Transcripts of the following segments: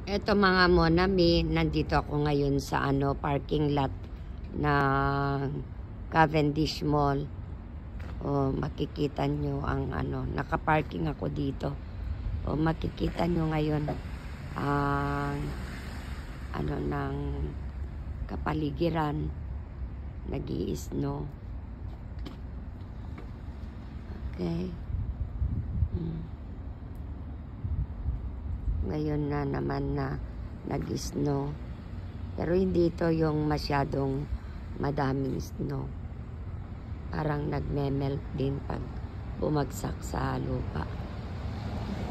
Eto mga monami, nandito ako ngayon sa parking lot ng Cavendish Mall. O makikita nyo ang nakaparking ako dito. O makikita nyo ngayon ang ng kapaligiran, nag-i-snow. Okay. Ngayon na naman na nag-snow. Pero hindi ito yung masyadong madaming snow. Parang nagme-melt din pag bumagsak sa lupa.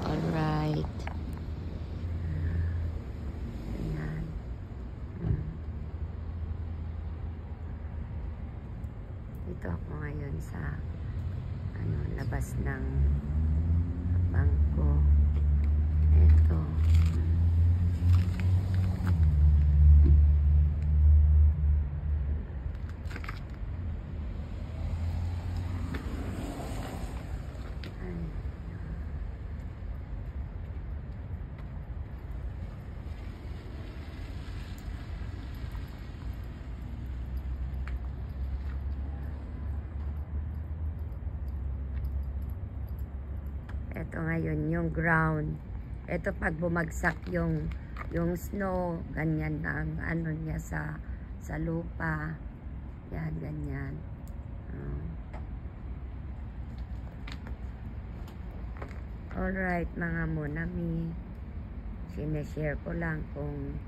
Alright. Ayan. Dito ako ngayon sa labas ng bangko. Ito. Ito ngayon yung ground. Ito pag bumagsak yung snow, ganyan ang niya sa lupa. Yan, ganyan. Alright mga monami. Sineshare ko lang kung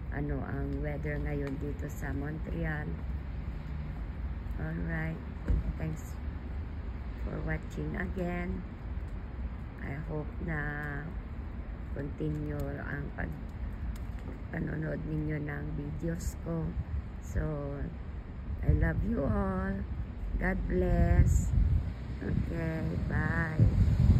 ano ang weather ngayon dito sa Montreal. Alright. Thanks for watching again. I hope na continue ang panonood ninyo ng videos ko. So, I love you all. God bless. Okay, bye.